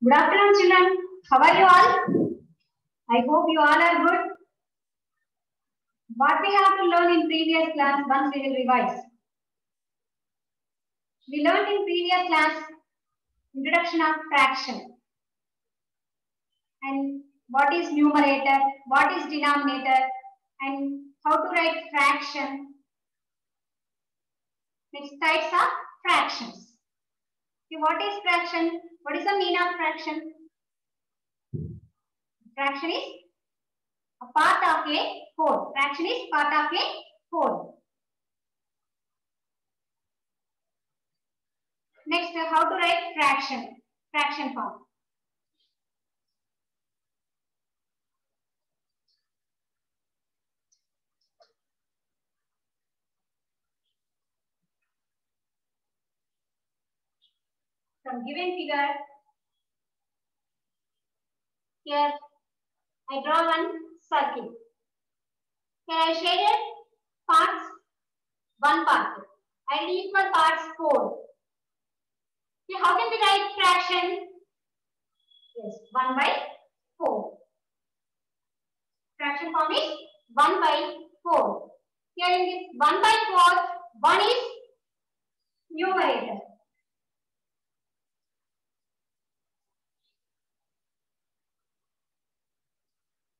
Good afternoon, children. How are you all? I hope you all are good. What we have to learn in previous class, once we will revise. We learned in previous class introduction of fraction and what is numerator, what is denominator, and how to write fraction. Next, types of fractions. Okay, what is fraction? What is the meaning of fraction? Fraction is a part of a whole. Fraction is part of a whole. Next, how to write fraction. Fraction form. From given figure, here I draw one circle. Here I shaded parts, one part. I did equal parts 4. Okay, how can we write fraction? Yes, 1 by 4. Fraction form is 1 by 4. Here in this 1 by 4, 1 is numerator.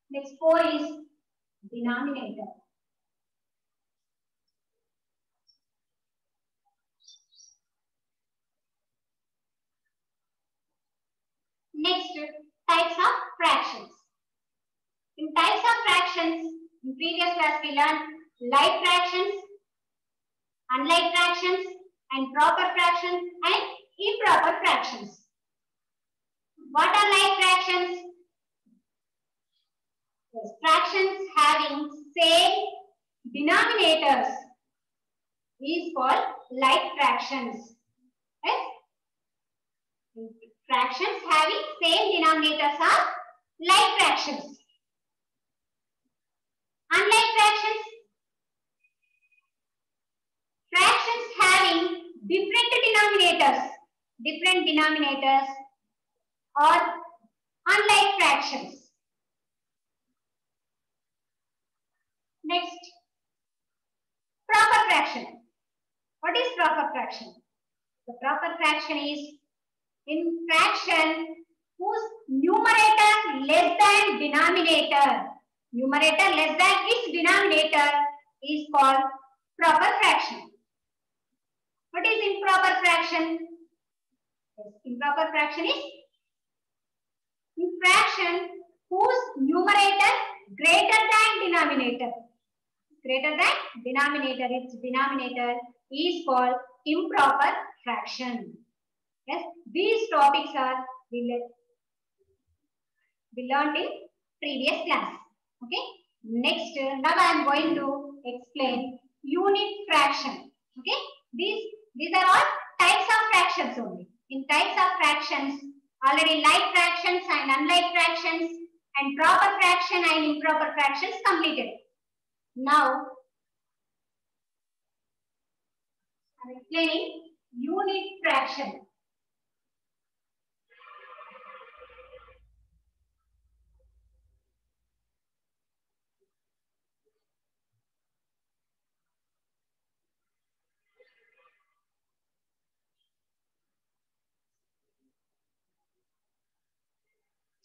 Next 4 is denominator. Next, types of fractions. In types of fractions, in previous class we learned like fractions, unlike fractions, and proper fractions and improper fractions. What are like fractions? Yes, fractions having same denominators is called like fractions. Yes? Fractions having same denominators are like fractions. Unlike fractions, fractions having different denominators or unlike fractions. Next, proper fraction. What is proper fraction? The proper fraction is in fraction whose numerator less than denominator. Numerator less than its denominator is called proper fraction. What is improper fraction? Yes, improper fraction is in fraction whose numerator greater than denominator. Greater than denominator, its denominator is called improper fraction. Yes, these topics are we learned in previous class. Okay. Next, now I am going to explain unit fraction. Okay. These are all types of fractions only. In types of fractions, already like fractions and unlike fractions and proper fraction and improper fractions completed. Now, I am explaining unit fraction.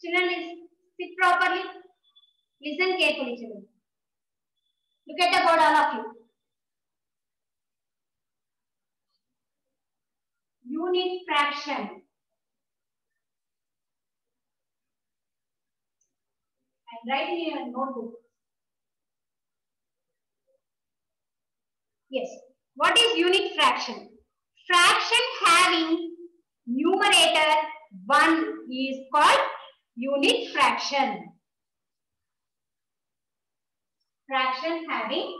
Children, sit properly. Listen carefully, children. Look at the board, all of you. Unit fraction. And write in your notebook. Yes. What is unit fraction? Fraction having numerator 1 is called unit fraction. Fraction having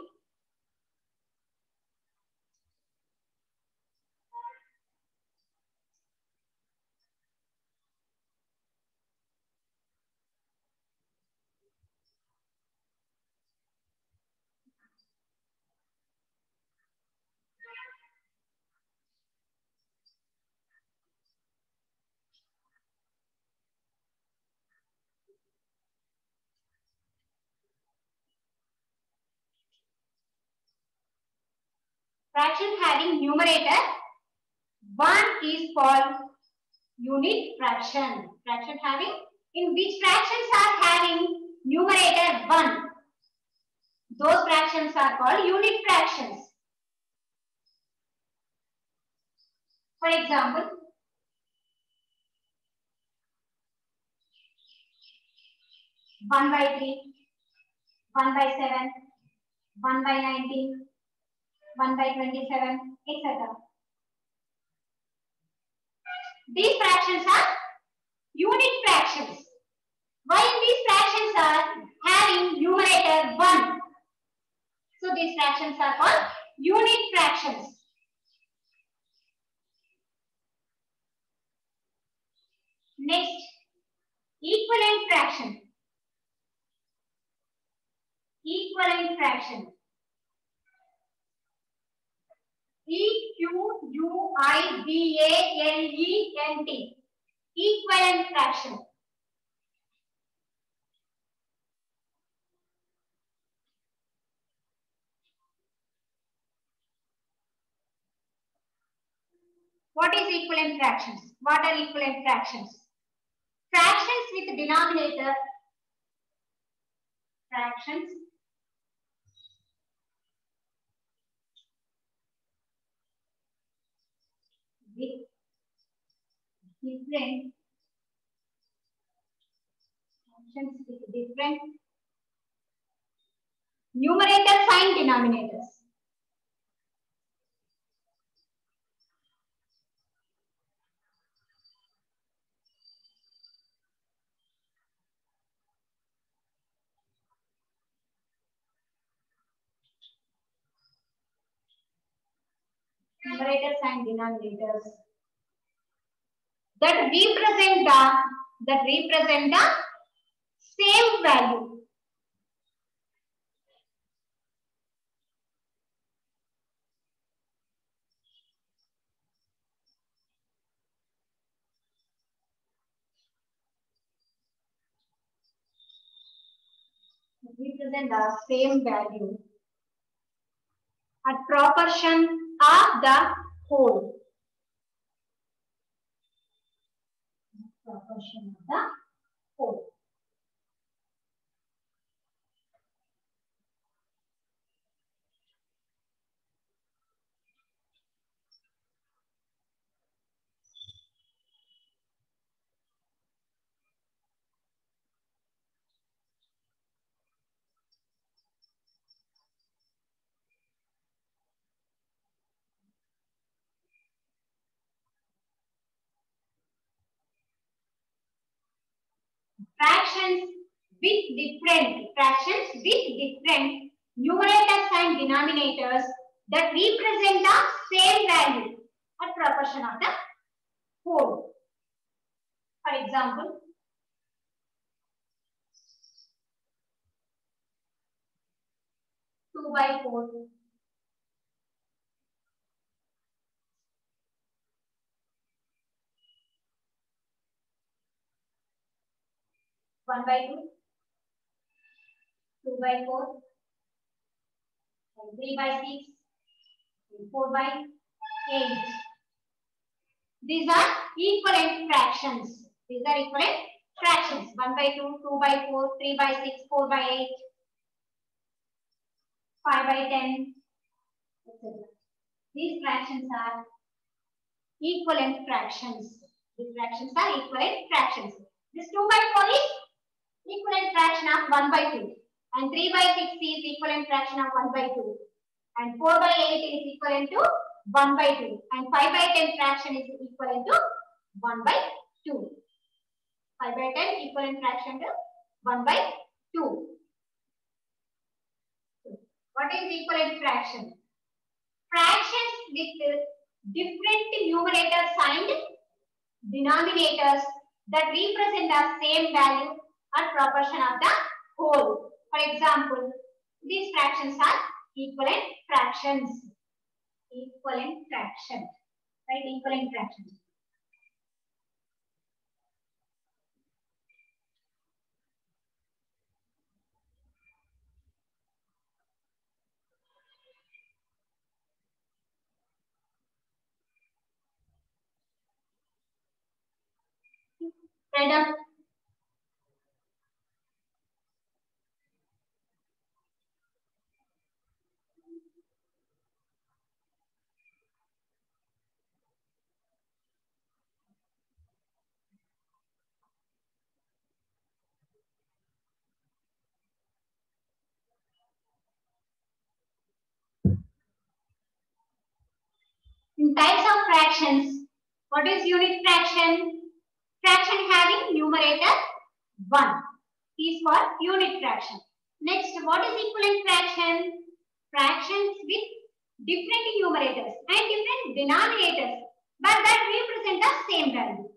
Fraction having numerator 1 is called unit fraction. Fraction having, in which fractions are having numerator 1? Those fractions are called unit fractions. For example, 1 by 3, 1 by 7, 1 by 19, 1 by 27, etc. These fractions are unit fractions. Why these fractions are having numerator 1? So these fractions are called unit fractions. Next, equivalent fraction. Equivalent fraction. equivalent. Equivalent fraction. What is equivalent fractions? What are equivalent fractions? Fractions with denominator. Fractions with different numerators and denominators. Numerators and denominators that represent the same value. Represent the same value at proportion of the whole. Proportion of the whole. Fractions with different numerators and denominators that represent the same value at proportion of the whole. For example, 2 by 4, 1 by 2, 2 by 4, 3 by 6, 4 by 8. These are equivalent fractions. 1 by 2, 2 by 4, 3 by 6, 4 by 8, 5 by 10, etc. These fractions are equivalent fractions. These fractions are equivalent fractions. This 2 by 4 is equivalent fraction of 1 by 2. And 3 by 6 is equivalent fraction of 1 by 2. And 4 by 8 is equivalent to 1 by 2. And 5 by 10 fraction is equivalent to 1 by 2. 5 by 10 equivalent fraction to 1 by 2. What is equivalent fraction? Fractions with different numerators and denominators that represent the same value or proportion of the whole. For example, these fractions are equivalent fractions. Equivalent fraction. Right? Equivalent fractions. Write down. In types of fractions, what is unit fraction? Fraction having numerator 1 is for unit fraction. Next, what is equivalent fraction? Fractions with different numerators and different denominators, but that represent the same value.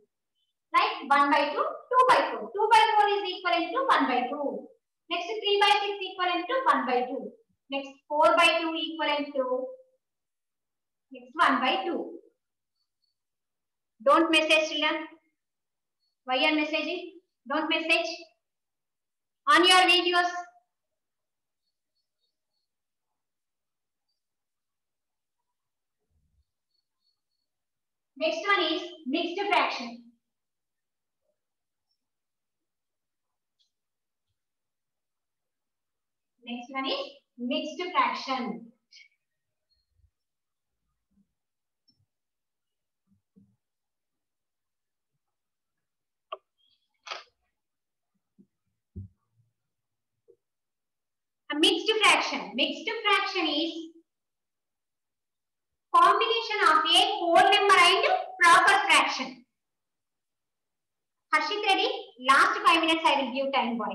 Like 1 by 2, 2 by 4. 2 by 4 is equivalent to 1 by 2. Next, 3 by 6 equivalent to 1 by 2. Next, 4 by 2 equivalent to next 1 by 2. Don't message, children. Why are messaging? Don't message. On your videos. Next one is mixed fraction. Next one is mixed fraction. A mixed fraction. Mixed fraction is combination of a whole number and proper fraction. Harshit, ready? Last 5 minutes I will give time, boy.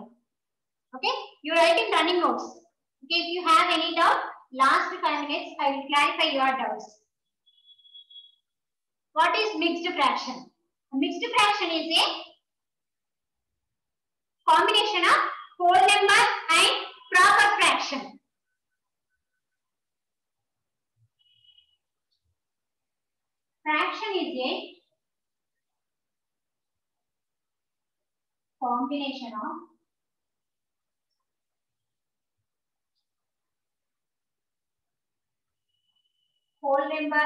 Okay? You write in running notes. Okay, if you have any doubt, last 5 minutes I will clarify your doubts. What is mixed fraction? A mixed fraction is a combination of whole number and proper fraction. Fraction is a combination of whole number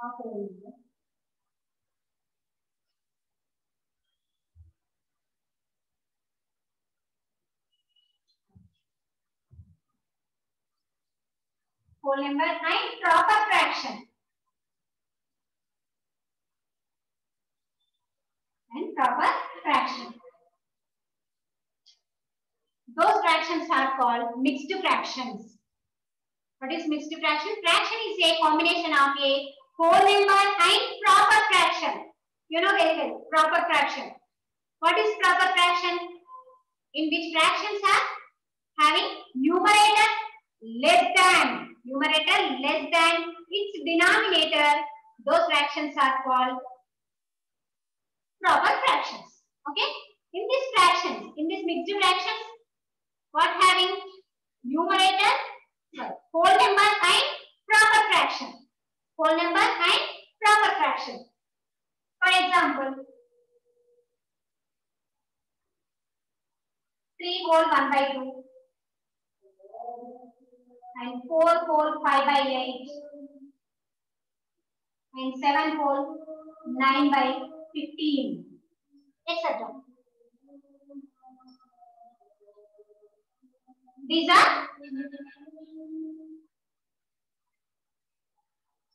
of whole number. Whole number and proper fraction. And proper fraction. Those fractions are called mixed fractions. What is mixed fraction? Fraction is a combination of a whole number and proper fraction. You know very well, proper fraction. What is proper fraction? In which fractions are having numerator less than its denominator. Those fractions are called proper fractions. Okay? In these fractions, in these mixed fractions, what having numerator, whole number and proper fraction. Whole number and proper fraction. For example, 3 whole 1 by 2 and 4 whole 5 by 8 and 7 whole 9 by 15, etc. These are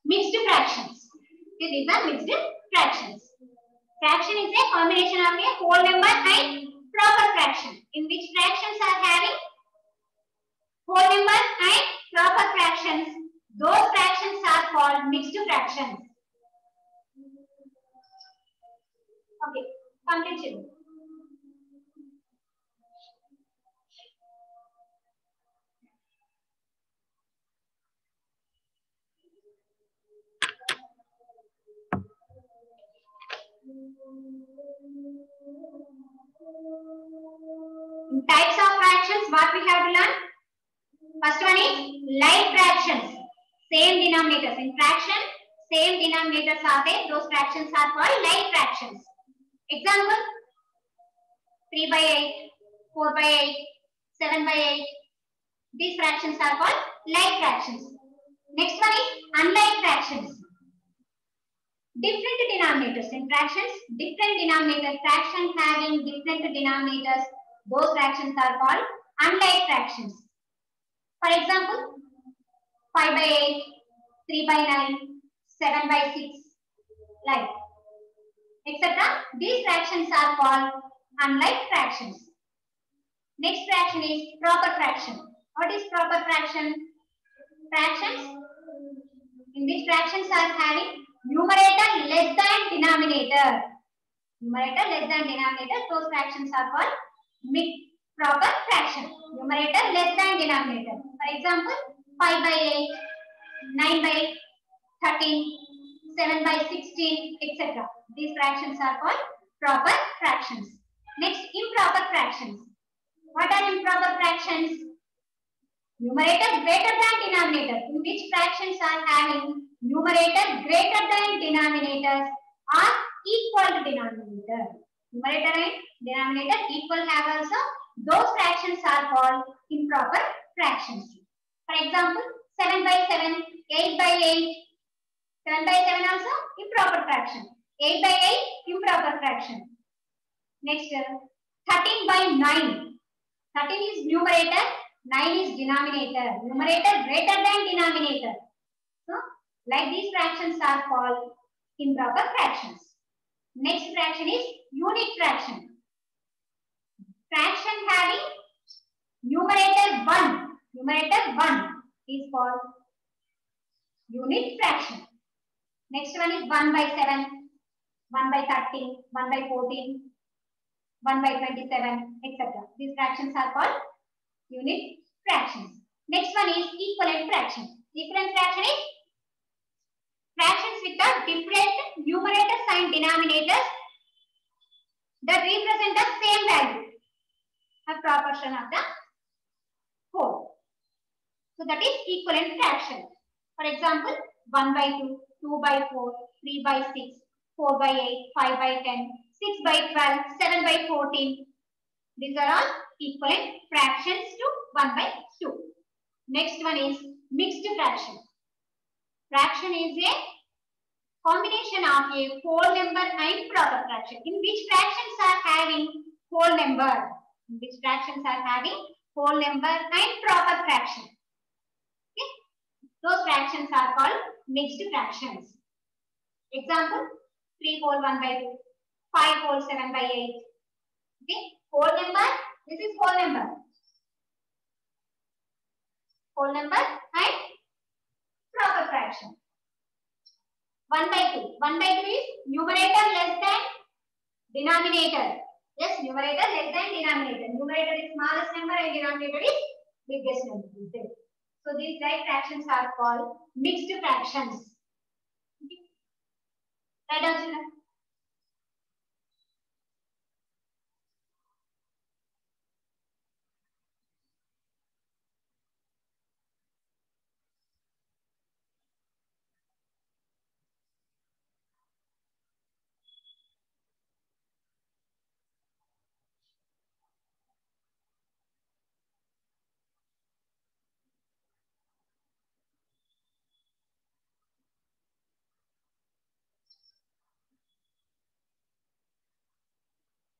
mixed fractions. Okay, these are mixed fractions. Fraction is a combination of a whole number and proper fraction. In which fractions are having whole number and proper fractions, those fractions are called mixed fractions. Okay, complete. In types of fractions, what we have to learn? First one is like fractions, same denominators. In fraction, same denominators are there. Those fractions are called like fractions. Example: 3 by 8, 4 by 8, 7 by 8. These fractions are called like fractions. Next one is unlike fractions. Different denominators in fractions, different denominator fractions having different denominators, those fractions are called unlike fractions. For example, 5 by 8, 3 by 9, 7 by 6, like etc. These fractions are called unlike fractions. Next fraction is proper fraction. What is proper fraction? Fractions in which fractions are having numerator less than denominator. Numerator less than denominator, those fractions are called proper fraction. Numerator less than denominator. For example, 5 by 8, 9 by 13, 7 by 16, etc. These fractions are called proper fractions. Next, improper fractions. What are improper fractions? Numerator greater than denominator, in which fractions are having numerator greater than denominators are equal to denominator. Numerator and denominator equal have also, those fractions are called improper fractions. For example, 7 by 7, 8 by 8, 7 by 7 also improper fraction. 8 by 8 improper fraction. Next, 13 by 9. 13 is numerator, 9 is denominator. Numerator greater than denominator. So, like these fractions are called improper fractions. Next fraction is unit fraction. Fraction having numerator 1. Numerator 1 is called unit fraction. Next one is 1 by 7, 1 by 13, 1 by 14, 1 by 27, etc. These fractions are called unit fractions. Next one is equivalent fraction. Equivalent fraction is fractions with the different numerators and denominators that represent the same value, a proportion of the whole. So that is equivalent fraction. For example, 1 by 2, 2 by 4, 3 by 6, 4 by 8, 5 by 10, 6 by 12, 7 by 14. These are all equivalent fractions to 1 by 2. Next one is mixed fraction. Fraction is a combination of a whole number and proper fraction. In which fractions are having whole number? In which fractions are having whole number and proper fraction? Okay. Those fractions are called mixed fractions. Example, 3 whole 1 by 2, 5 whole 7 by 8. Okay. Whole number, this is whole number. Whole number and proper fraction. 1 by 2. 1 by 2 is numerator less than denominator. Yes, numerator less than denominator. Numerator is smallest number and denominator is biggest number. So these like fractions are called mixed fractions. Okay. Write down, children.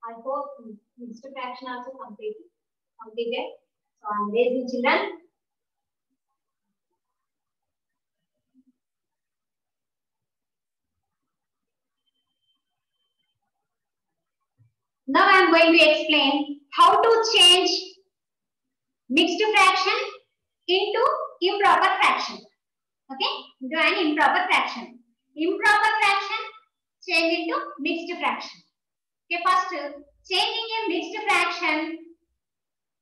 I hope mixed fraction also completed. So I am raising children. Now I am going to explain how to change mixed fraction into improper fraction. Okay, into an improper fraction. Improper fraction change into mixed fraction. Okay, first changing a mixed fraction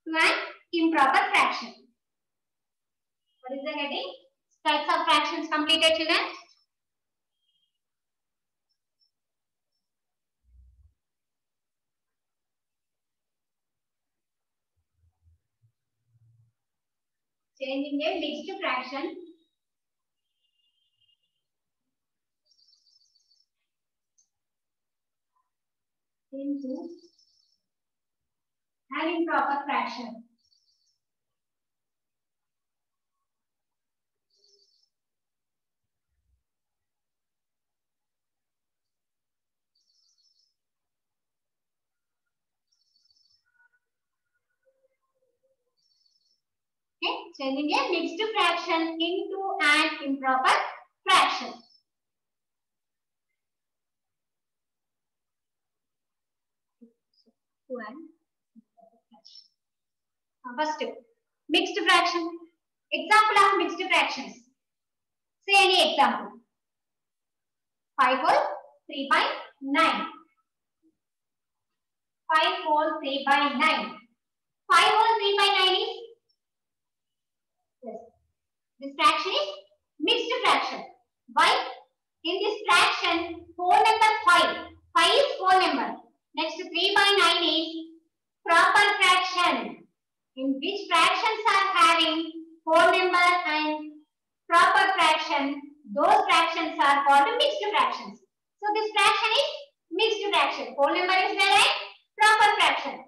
to an improper fraction. What is the heading? Types of fractions completed, children. Changing a mixed fraction into an improper fraction. changing a mixed fraction into an improper fraction. First, mixed fraction. Example of mixed fractions. Say any example. 5 whole 3 by 9. 5 whole 3 by 9. 5 whole 3 by 9 is, yes, this fraction is mixed fraction. Why? In this fraction, whole number 5. 5 is whole number. Next 3 by 9 is proper fraction. In which fractions are having whole number and proper fraction, those fractions are called mixed fractions. So this fraction is mixed fraction. Whole number is there and proper fraction.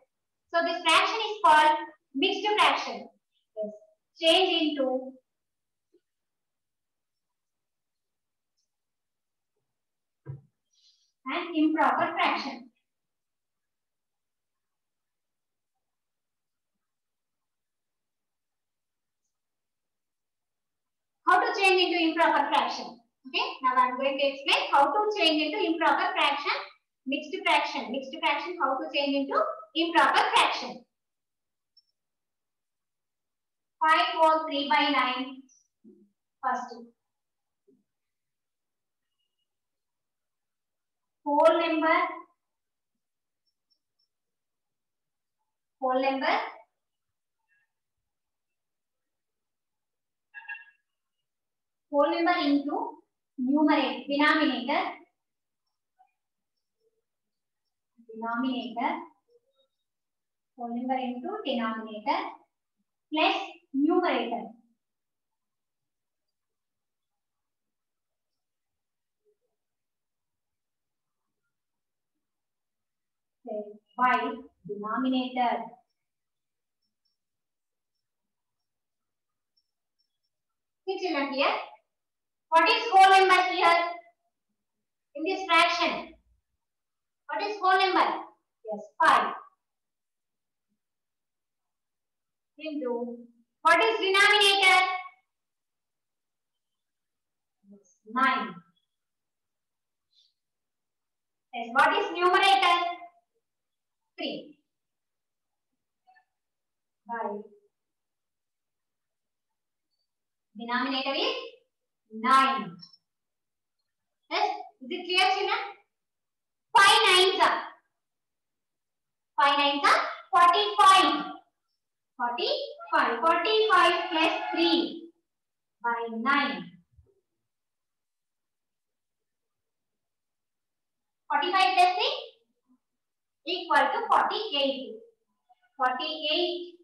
So this fraction is called mixed fraction. Yes. Change into an improper fraction. How to change into improper fraction? Okay, now I am going to explain how to change into improper fraction, mixed fraction. Mixed fraction, how to change into improper fraction. 5 whole 3 by 9. First, whole number into denominator whole number into denominator plus numerator. By denominator. See children here. What is whole number here? In this fraction. What is whole number? Yes, 5. Into what is denominator? Yes, 9. Yes, what is numerator? 3. By denominator is 9. Yes, is it clear children? 5 nines are 45. 45 plus 3 by 9. 45 plus 3 equal to 48. 48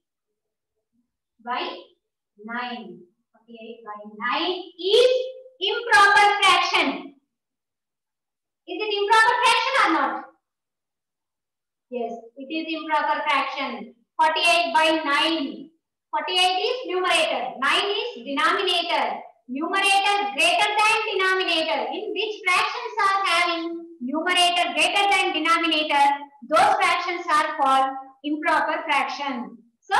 by 9. 48 by 9 is improper fraction. Is it improper fraction or not? Yes, it is improper fraction. 48 by 9. 48 is numerator. 9 is denominator. Numerator greater than denominator. In which fractions are having numerator greater than denominator, those fractions are called improper fraction. So,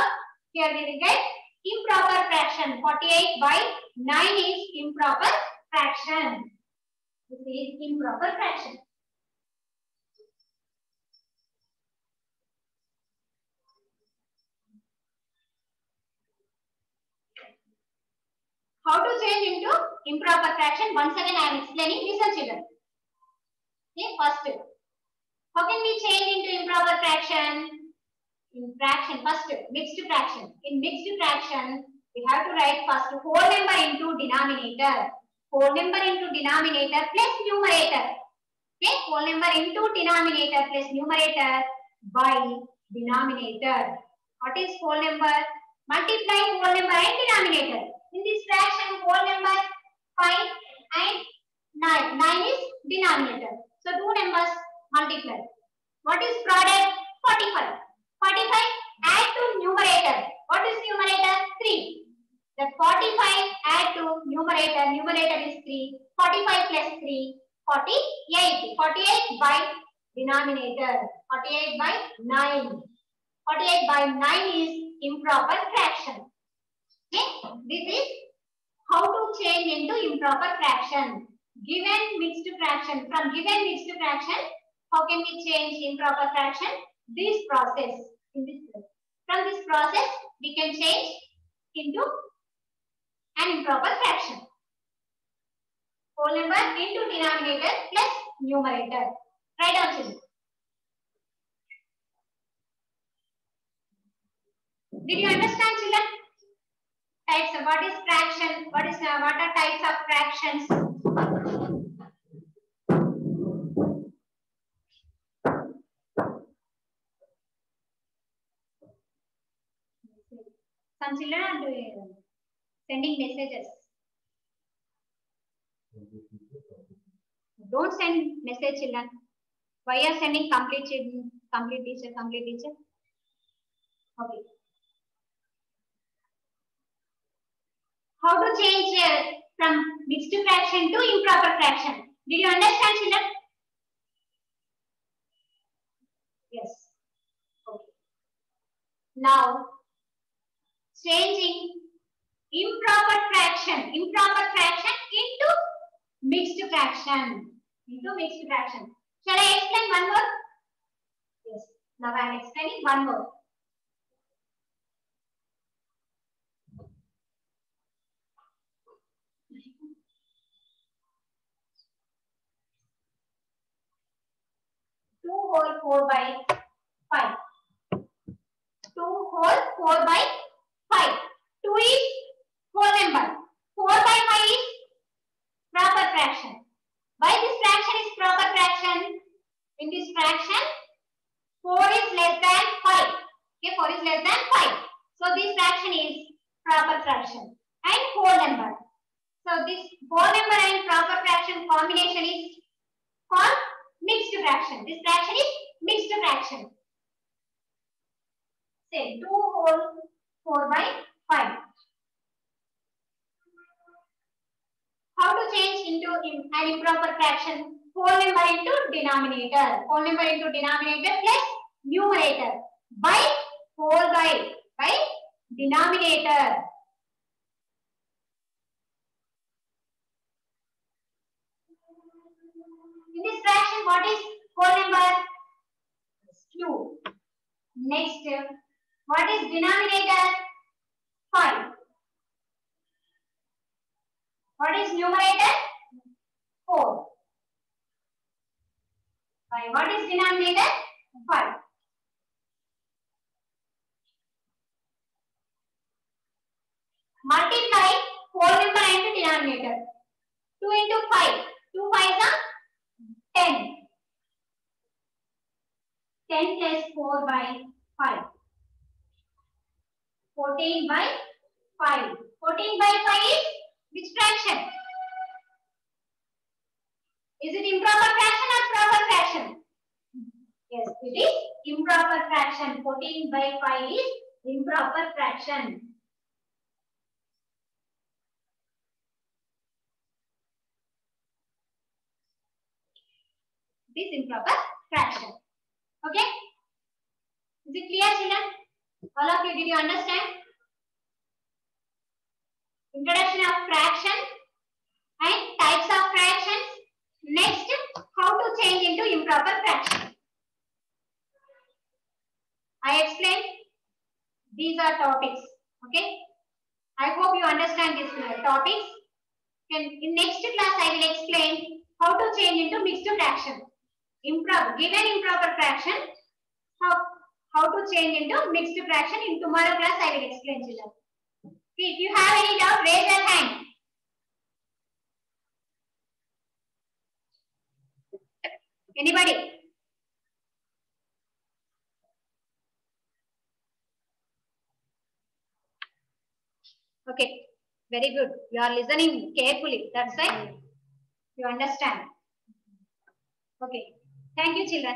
here we will get improper fraction. 48 by 9 is improper fraction. This is improper fraction. How to change into improper fraction? Once again I am explaining. Listen children. Okay, first, how can we change into improper fraction? In fraction, first mixed fraction. In mixed fraction, we have to write first whole number into denominator. Whole number into denominator plus numerator. Okay, whole number into denominator plus numerator by denominator. What is whole number? Multiply whole number and denominator. In this fraction, whole number 5 and 9. 9 is denominator. So, two numbers multiply. What is product? 45. 45 add to numerator. What is numerator? 3. That 45 add to numerator. Numerator is 3. 45 plus 3. 48. 48 by denominator. 48 by 9. 48 by 9 is improper fraction. Okay, this is how to change into improper fraction. Given mixed fraction, from given mixed fraction, how can we change improper fraction? This process. From this process, we can change into an improper fraction. Whole number into denominator plus numerator. Write down children. Did you understand children? Types. What is fraction? What are types of fractions? Some children are sending messages. Don't send message children. Why are you sending complete teacher? Okay. How to change from mixed fraction to improper fraction? Did you understand children? Yes. Okay. Now, changing improper fraction into mixed fraction. Shall I explain one more? Yes. Now I am explaining one more. Two whole 4 by 5. 2 whole 4 by 5. 2 is whole number. 4 by 5 is proper fraction. Why this fraction is proper fraction? In this fraction, 4 is less than 5. Okay, 4 is less than 5. So this fraction is proper fraction and whole number. So this whole number and proper fraction combination is called mixed fraction. This fraction is mixed fraction. Say 2 whole 4 by 5. How to change into an improper fraction? Whole number into denominator. Whole number into denominator plus numerator by 4 by denominator. In this fraction, what is whole number? 2. Next, what is denominator? 5. What is numerator? 4. What is denominator? 5. Multiply whole number and denominator. 2 into 5. 2 5s are 10. 10 plus 4 by 5. 14 by 5. 14 by 5 is which fraction? Is it improper fraction or proper fraction? Yes, it is improper fraction. 14 by 5 is improper fraction. This improper fraction. Okay? Is it clear, children? All of you, did you understand? Introduction of fraction and types of fractions. Next, how to change into improper fraction. I explained these are topics. Okay? I hope you understand these topics. In next class, I will explain how to change into mixed fraction. Given improper fraction, how to change into mixed fraction. In tomorrow class, I will explain children. If you have any doubt, raise your hand. Anybody? Okay, very good. You are listening carefully. That's why you understand. Okay, thank you, children.